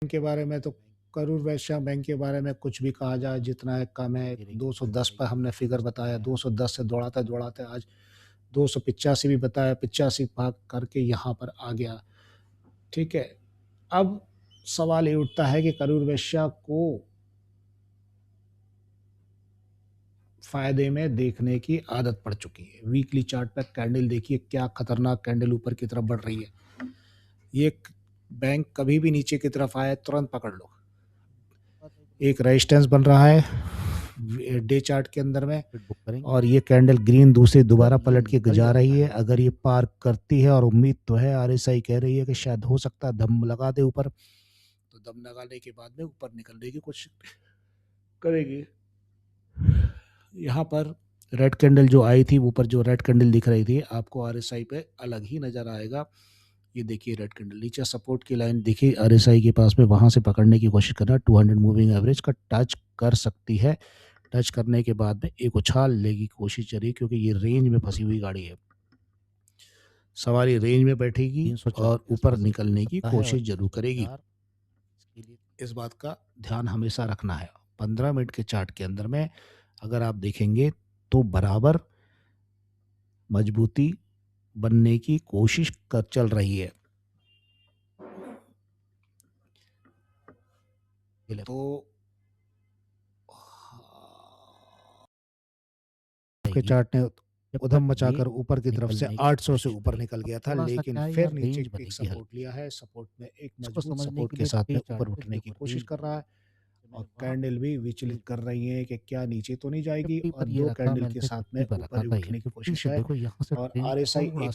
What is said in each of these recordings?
के बारे में तो करूर वैश्य बैंक के बारे में कुछ भी कहा जाए जितना है कम है। 210 पर हमने फिगर बताया, 210 से दौड़ाते दौड़ाते आज 285 भी बताया, 85 भाग करके यहाँ पर आ गया। ठीक है, अब सवाल ये उठता है कि करूर वैश्य को फायदे में देखने की आदत पड़ चुकी है। वीकली चार्ट पर कैंडल देखिए, क्या खतरनाक कैंडल ऊपर की तरफ बढ़ रही है। ये बैंक कभी भी नीचे की तरफ आए तुरंत पकड़ लो। एक रेजिस्टेंस बन रहा है डे चार्ट के अंदर में, और ये कैंडल ग्रीन दूसरी दोबारा पलट के जा रही है। अगर ये पार करती है, और उम्मीद तो है, आरएसआई कह रही है कि शायद हो सकता है दम लगा दे ऊपर, तो दम लगाने के बाद में ऊपर निकलने की कोशिश करेगी। यहाँ पर रेड कैंडल जो आई थी, ऊपर जो रेड कैंडल दिख रही थी आपको आरएसआई पे अलग ही नजर आएगा। ये देखिए रेड कैंडल, नीचे सपोर्ट की लाइन देखिए आरएसआई के पास में, वहां से पकड़ने की कोशिश करना। 200 मूविंग एवरेज का टच कर सकती है। टच करने के बाद में एक उछाल लेगी कोशिश करिए, क्योंकि ये रेंज में फंसी हुई गाड़ी है। सवारी रेंज में बैठेगी और ऊपर निकलने की कोशिश जरूर करेगी। इस बात का ध्यान हमेशा रखना है। 15 मिनट के चार्ट के अंदर में अगर आप देखेंगे तो बराबर मजबूती बनने की कोशिश कर चल रही है। तो के चार्ट ने उधम मचाकर ऊपर की तरफ से 800 से ऊपर निकल गया था, लेकिन फिर नीचे एक सपोर्ट लिया है। सपोर्ट में एक मजबूत सपोर्ट के साथ में ऊपर उठने की कोशिश कर रहा है, और कैंडल भी विचलित कर रही है कि क्या नीचे तो नहीं जाएगी, और दो कैंडल के साथ में ऊपर ही उठने की कोशिश है। और आरएसआई एक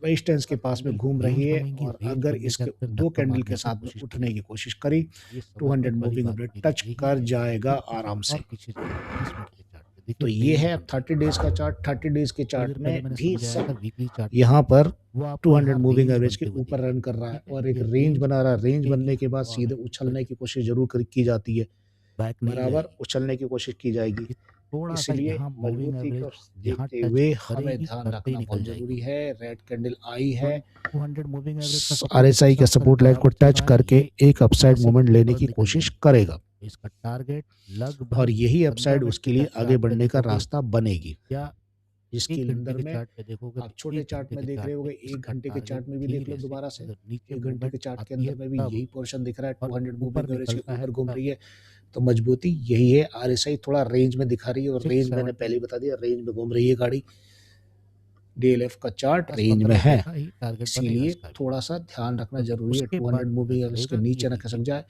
रेजिस्टेंस के पास में घूम रही है, और अगर इसके दो कैंडल के साथ में उठने की कोशिश करी, 200 मूविंग एवरेज टच कर जाएगा आराम से। तो ये है 30 डेज का चार्ट। 30 डेज के चार्ट में भी यहाँ पर 200 मूविंग एवरेज के ऊपर रन कर रहा है, और एक रेंज बना रहा है। रेंज बनने के बाद सीधे उछलने की कोशिश जरूर की जाती है, बराबर उछलने की कोशिश की जाएगी। इसलिए मजबूती को देखते हुए हमें ध्यान रखना बहुत जरूरी है। रेड कैंडल आई है, आरएसआई के सपोर्ट लाइन को टच करके एक अपसाइड मूवमेंट लेने की कोशिश करेगा, इसका टारगेट लगभग, और यही अपसाइड उसके लिए आगे बढ़ने का रास्ता बनेगी। इसके अंदर में आप छोटे चार्ट में देख रहे होंगे, 1 घंटे के चार्ट में भी देख लो दोबारा से। 1 घंटे के चार्ट के अंदर में भी यही पोर्शन दिख रहा है, 200 मूविंग एवरेज के ऊपर घूम रही है। तो मजबूती यही है। आरएसआई थोड़ा रेंज में दिखा रही है, और रेंज मैंने पहले ही बता दिया, रेंज में घूम रही है गाड़ी। डीएलएफ का चार्ट रेंज में है, इसीलिए थोड़ा सा ध्यान रखना जरूरी है। 200 मूविंग एवरेज के नीचे न खिसक जाए,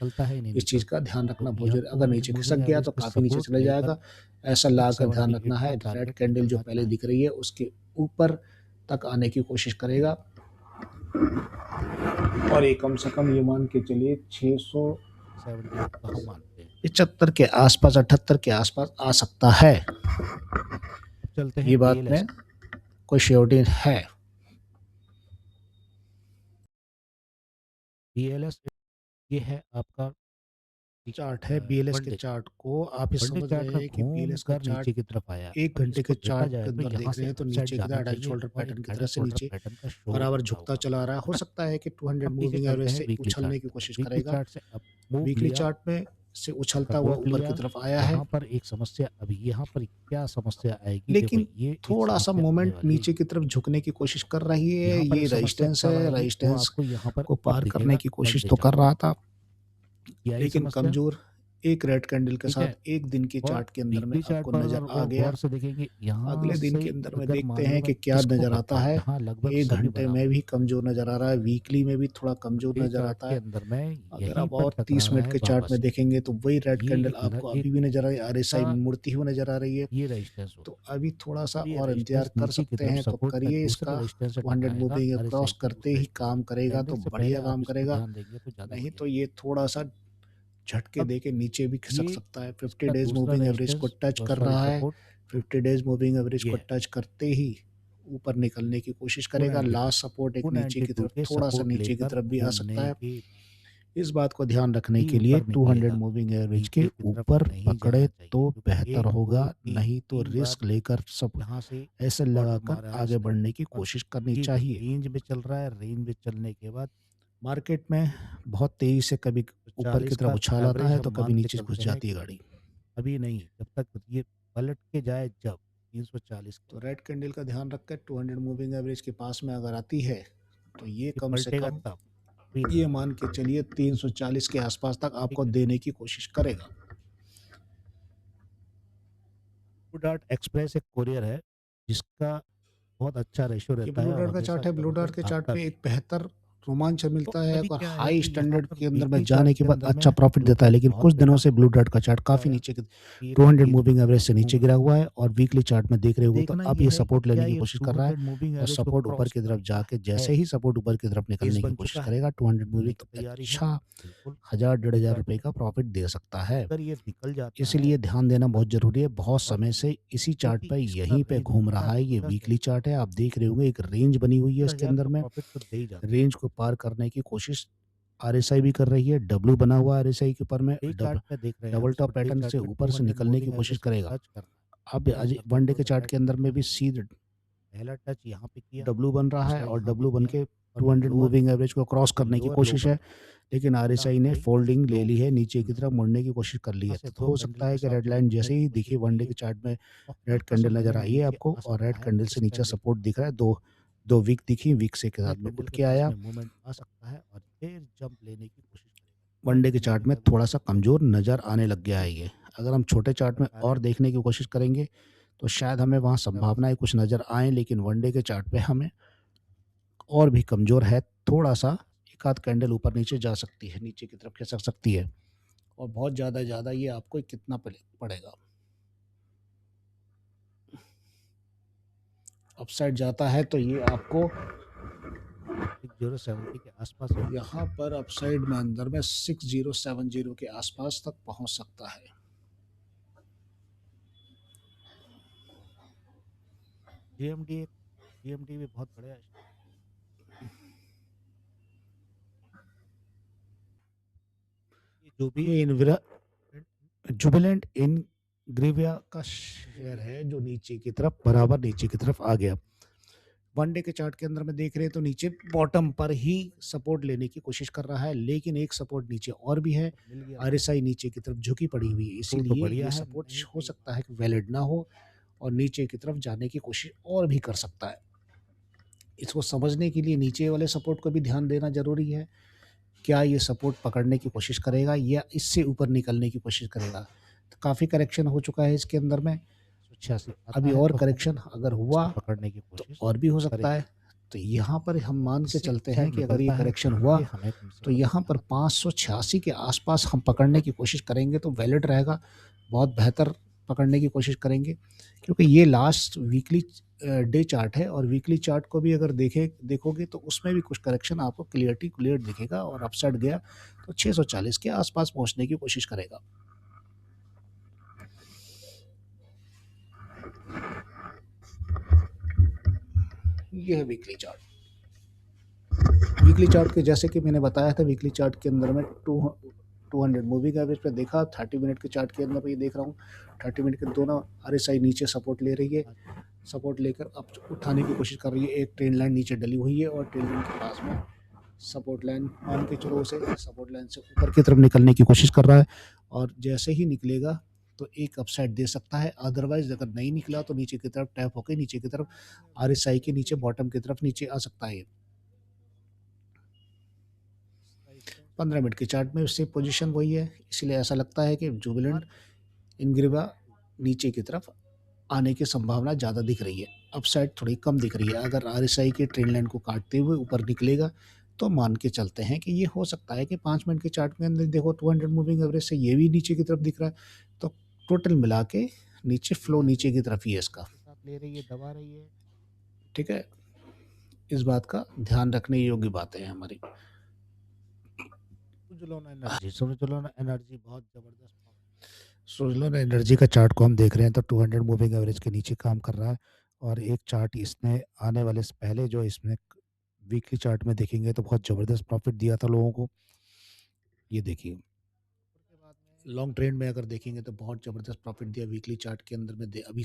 इस चीज का ध्यान रखना बहुत जरूरी। अगर नीचे खिसक गया तो काफी नीचे चला जाएगा, ऐसा लाकर ध्यान रखना है। रेड कैंडल जो पहले दिख रही है उसके ऊपर तक आने की कोशिश करेगा, और ये कम से कम ये मान के चलिए 675 के आसपास, 78 के आसपास आ सकता है। ये बात में कोई श्योरिटी है। बीएलएस ये है आपका चार्ट है। बीएलएस के चार्ट को आप ये समझ रहे हैं कि बीएलएस का चार्ट नीचे की तरफ आया, 1 घंटे के चार्ट के अंदर देख रहे हैं तो नीचे की तरफ हेड शोल्डर पैटर्न की तरह से नीचे बराबर झुकता चला रहा है। हो सकता है कि 200 मूविंग एवरेज से उछलने की कोशिश करेगा। वीकली चार्ट में से उछलता हुआ ऊपर की तरफ आया है। यहाँ पर एक समस्या, अभी यहाँ पर क्या समस्या आएगी, लेकिन ये थोड़ा सा मोमेंट नीचे की तरफ झुकने की कोशिश कर रही है। ये रेजिस्टेंस है, रेजिस्टेंस को पार करने की कोशिश तो कर रहा था, लेकिन कमजोर एक रेड कैंडल के साथ एक दिन के चार्ट के अंदर में आपको नजर आ गया। अगले दिन के अंदर में देखते हैं कि क्या नजर आता है। 1 घंटे में भी कमजोर नजर आ रहा है, वीकली में भी थोड़ा कमजोर नजर आता है। अगर आप और 30 मिनट के चार्ट में देखेंगे तो वही रेड कैंडल आपको अभी भी नजर आ रही है, आरएसआई मुड़ती हुई नजर आ रही है। तो अभी थोड़ा सा और इंतजार कर सकते हैं, तो करिए इसका। 200 मूविंग क्रॉस करते ही काम करेगा तो बढ़िया काम करेगा, नहीं तो ये थोड़ा सा झटके देके नीचे भी खिसक सकता है। 50 डेज मूविंग एवरेज को टच कर रहा है। 50 डेज मूविंग एवरेज को टच करते ही ऊपर निकलने की कोशिश करेगा। लास्ट सपोर्ट एक नीचे की तरफ, थोड़ा सा नीचे की तरफ भी आ सकता है। इस बात को ध्यान रखने ही के लिए ऊपर 200 निकलेगा, मूविंग एवरेज के नीचे की तरफ ऊपर नहीं पकड़े जाना चाहिए तो क्योंकि बेहतर 1, 2, होगा, 3 नहीं तो 3 बार रिस्क लेकर सब यहाँ से ऐसे बॉटम लगाकर आ रहा है आगे साइड बढ़ने की और कोशिश करनी ये चाहिए। रेंज में चल रहा है, रेंज में चलने के बाद मार्केट में बहुत तेज़ी से कभी तो ऊपर की 40 तरफ का उछाल आता एवरेज है, हम तो कभी मान के नीचे घुस चलते हैं जाती है कि गाड़ी। अभी नहीं, जब तक ये पलट के जाए जब 340 तो रेड कैंडल का ध्यान रखकर 200 मूविंग एवरेज के पास में अगर आती है, तो ये ये कम से पलटेगा कम तब, अभी नहीं। ये मान के चलिए 340 के आसपास तक ठीक आपको है? देने की कोशिश करेगा। ब्लू डार्ट एक्सप्रेस एक कोरियर है, जिसका बहुत अच्छा रेशियो ये रहता ब्लू है और डार्ट का हमेशा चार्ट है। ब्लू डार्ट ज़बरदस्त के चार्ट भागता में भी एक है। बेहतर रोमांच तो मिलता है अभी और क्या है हाई कि यहाँ स्टैंडर्ड पर के अंदर में वीकली जाने चार्ट के के बाद अंदर अच्छा में प्रॉफिट ब्लू देता है, डार्ट लेकिन बहुत कुछ दिनों बेकार से ब्लू डार्ट का चार्ट काफ़ी आया, नीचे 200 320 मूविंग एवरेज से नीचे घूम गिरा रहा है। हुआ है और वीकली चार्ट में देख रहे होगे तो देखना अब ये ये है कि सपोर्ट क्या लेने की ये कोशिश कर रहा है 200 मूविंग और एवरेज को सपोर्ट ऊपर क्रॉस की तरफ करता जाके है, जैसे ही सपोर्ट ऊपर की तरफ बेस निकलने की बन कोशिश चुका है, करेगा 200 मूविंग निकलने तो की तैयारी है, अच्छा बिल्कुल। हजार डेढ़ ब्लू हजार डार्ट रुपए का प्रॉफिट दे सकता है। अगर ये निकल जाता है इसलिए ध्यान देना बहुत तो जरूरी है। बहुत बहुत समय से इसी चार्ट क्योंकि पर इसका यहीं पे रेंज घूम बड़ा रहा है। ये ज़बरदस्त है, वीकली चार्ट है, आप देख रहे होंगे एक रेंज बनी हुई है इसके 70,000 अंदर का में। प्रॉफिट तो दे ही जाता है। रेंज को पार करने की कोशिश आरएसआई भी कर रही है। डब्लू बना हुआ आरएसआई के ऊपर में डे चार्ट पे देख रहे हैं हम, डबल सिर्फ टॉप डे पैटर्न चार्ट से पे ऊपर से 200 निकलने की मूविंग कोशिश एवरेज को करेगा। टच करना है। अब पहला आज सपोर्ट वनडे और के चार्ट के रेजिस्टेंस अंदर में भी लेवल सी पहला टच यहाँ पे किया, डब्लू बन रहा है दूसरा और यहाँ पे डब्लू बन किया के और 200 लोअर मूविंग एवरेज को क्रॉस करने की लोअर लो कोशिश है, बना, लेकिन दूसरा आरएसआई ने हाई फोल्डिंग ले लो ली है, नीचे की बना। तरफ मुड़ने की कोशिश कर ली यहाँ है। से तो दो हो कैंडल सकता के है कि साथ रेड जो लाइन मुड़ने जैसे की ही कोशिश दिखी की वनडे है के चार्ट में और रेड हल्का सा कैंडल नजर मोमेंट आई है नीचे आपको आ और रेड सकता है कैंडल से इस नीचे कैंडल के सपोर्ट बाद। दिख रहा है। दो दो वीक दिखी, वीक से के नए साथ में कैंडल उठ के के पास आया। में मूवमेंट आ सकता है और फिर जंप लेने की कोशिश करेगा। वनडे 200 के चार्ट मूविंग में एवरेज थोड़ा सा कमजोर नजर आने लग गया पे है ये। अगर हम छोटे चार्ट में बता रहा और है देखने की कोशिश करेंगे तो शायद हमें वहाँ तब संभावनाएं कुछ नजर आए, लेकिन वनडे के चार्ट पे हमें और भी कमजोर है। थोड़ा सा एक आध कैंडल ऊपर नीचे जा सकती है, नीचे की तरफ खिसक सकती है और बहुत ज़्यादा ज़्यादा ये आपको कितना पड़ेगा। अपसाइड जाता है तो ये आपको 6070 के आसपास यहाँ पे यहाँ पर अपसाइड में अंदर में 6070 के आसपास तक पहुंच सकता है। जीएमडी जीएमडी भी बहुत बढ़िया है। ये जो भी ये इनविरा जुबिलेंट इन ग्रीविया का शेयर है जो नीचे की तरफ बराबर नीचे की तरफ आ गया। वनडे के चार्ट के अंदर में देख रहे हैं तो नीचे बॉटम पर ही सपोर्ट लेने की कोशिश कर रहा है, लेकिन एक सपोर्ट नीचे और भी है। मिल गया तो आरएसआई नीचे की तरफ झुकी पड़ी हुई है, तो इसीलिए बढ़िया ये है, सपोर्ट नहीं हो भी सकता है कि वैलिड ना हो और नीचे की तरफ जाने की कोशिश और भी कर सकता है। इसको समझने के लिए नीचे वाले सपोर्ट को भी ध्यान देना जरूरी है। क्या ये सपोर्ट पकड़ने की कोशिश करेगा या इससे ऊपर निकलने की कोशिश करेगा। तो काफ़ी करेक्शन हो चुका है इसके अंदर में। 186 आता अभी है और तो हम करेक्शन अगर हुआ इसको पकड़ने की तो कोशिश और भी हो सकता करेंगे। है। तो यहाँ पर हम मान के इससे चलते हैं अपसाइड कि अगर ये निकलता है करेक्शन तो हुआ ये हमें कम से तो कम यहाँ पर यहाँ पे 586 के आसपास हम पकड़ने की कोशिश करेंगे तो वैलिड रहेगा। बहुत बेहतर पकड़ने की कोशिश करेंगे, क्योंकि ये लास्ट वीकली डे चार्ट है और वीकली चार्ट को भी अगर देखोगे तो उसमें भी कुछ करेक्शन आपको क्लियर दिखेगा और अपसाइड गया तो 640 के आसपास पहुंचने की कोशिश करेगा। ये है वीकली चार्ट के जैसे कि मैंने बताया था। वीकली चार्ट के अंदर में 200 मूविंग एवरेज पे देखा। 30 मिनट के चार्ट के अंदर पे ये देख रहा हूँ 30 मिनट के दोनों आरएसआई नीचे सपोर्ट ले रही है। सपोर्ट लेकर अब उठाने की कोशिश कर रही है। एक ट्रेन लाइन नीचे डली हुई है और ट्रेन लाइन के पास में सपोर्ट लाइन मान के चलो उसे, सपोर्ट लाइन से ऊपर की तरफ निकलने की कोशिश कर रहा है और जैसे ही निकलेगा तो एक अपसाइड दे सकता है। अदरवाइज अगर नहीं निकला तो नीचे की तरफ टैप होकर नीचे की तरफ आरएसआई के नीचे बॉटम की तरफ नीचे आ सकता है। 15 मिनट के चार्ट में उससे पोजीशन वही है, इसलिए ऐसा लगता है कि जुबिलेंट इनग्रीवा नीचे की तरफ आने की संभावना ज़्यादा दिख रही है। अपसाइड थोड़ी कम दिख रही है। अगर आरएसआई के ट्रेंड लाइन को काटते हुए ऊपर निकलेगा तो मान के चलते हैं कि ये हो सकता है कि 5 मिनट के चार्ट के अंदर देखो 200 मूविंग एवरेज से ये भी नीचे की तरफ दिख रहा है। तो टोटल मिला के नीचे फ्लो नीचे की तरफ ही है इसका। ले रही है, दबा रही है। ठीक है, इस बात का ध्यान रखने योग्य बातें हैं हमारी। सुजलोन एनर्जी बहुत जबरदस्त। सोलर एनर्जी का चार्ट को हम देख रहे हैं तो 200 मूविंग एवरेज के नीचे काम कर रहा है और एक चार्ट इसने आने वाले से पहले जो इसमें वीकली चार्ट में देखेंगे तो बहुत ज़बरदस्त प्रॉफिट दिया था लोगों को। ये देखिए लॉन्ग ट्रेंड में अगर देखेंगे तो बहुत ज़बरदस्त प्रॉफिट दिया वीकली चार्ट के अंदर में अभी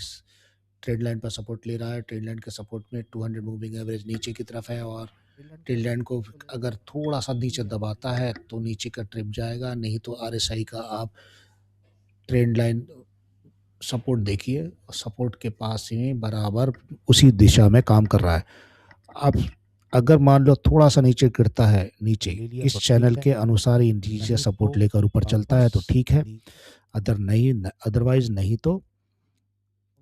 ट्रेड लाइन पर सपोर्ट ले रहा है। ट्रेड लाइन के सपोर्ट में 200 मूविंग एवरेज नीचे की तरफ है और ट्रेड लाइन को अगर थोड़ा सा नीचे दबाता है तो नीचे का ट्रिप जाएगा, नहीं तो आरएसआई का आप ट्रेंड लाइन सपोर्ट देखिए, सपोर्ट के पास ही बराबर उसी दिशा में काम कर रहा है। अब अगर मान लो थोड़ा सा नीचे गिरता है, नीचे इस चैनल के अनुसार ही नीचे सपोर्ट लेकर ऊपर चलता है तो ठीक है, अदरवाइज नहीं तो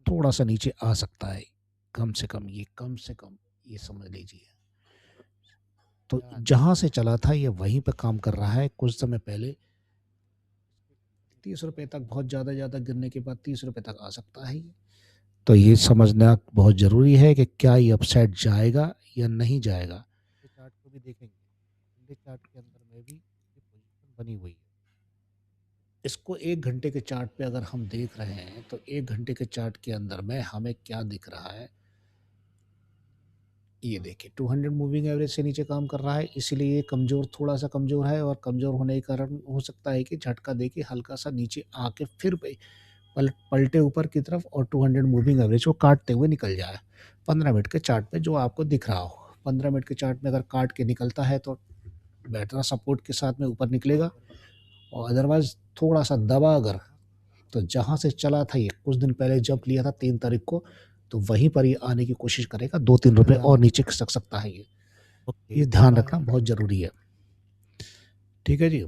थोड़ा सा नीचे आ सकता है, कम से कम ये समझ लीजिए। तो जहां से चला था ये वहीं पे काम कर रहा है। कुछ समय पहले 30 रुपए तक बहुत ज़्यादा गिरने के बाद 30 रुपए तक आ सकता है। तो ये समझना बहुत ज़रूरी है कि क्या ये अपसाइड जाएगा या नहीं जाएगा। चार्ट को भी देखेंगे, इंडे चार्ट के अंदर में भी ये पोजीशन बनी हुई है। इसको 1 घंटे के चार्ट पे अगर हम देख रहे हैं तो 1 घंटे के चार्ट के अंदर में हमें क्या दिख रहा है, ये देखिए 200 मूविंग एवरेज से नीचे काम कर रहा है, इसीलिए ये थोड़ा सा कमज़ोर है और कमज़ोर होने के कारण हो सकता है कि झटका दे के हल्का सा नीचे आके फिर पलटे ऊपर की तरफ और 200 मूविंग एवरेज को काटते हुए निकल जाए 15 मिनट के चार्ट पे, जो आपको दिख रहा हो 15 मिनट के चार्ट में अगर काट के निकलता है तो बेटर सपोर्ट के साथ में ऊपर निकलेगा, और अदरवाइज थोड़ा सा दबा अगर तो जहाँ से चला था ये कुछ दिन पहले जब लिया था 3 तारीख को, तो वहीं पर ये आने की कोशिश करेगा, 2-3 रुपए और नीचे खिसक सकता है ये ध्यान रखना बहुत ज़रूरी है। ठीक है जी।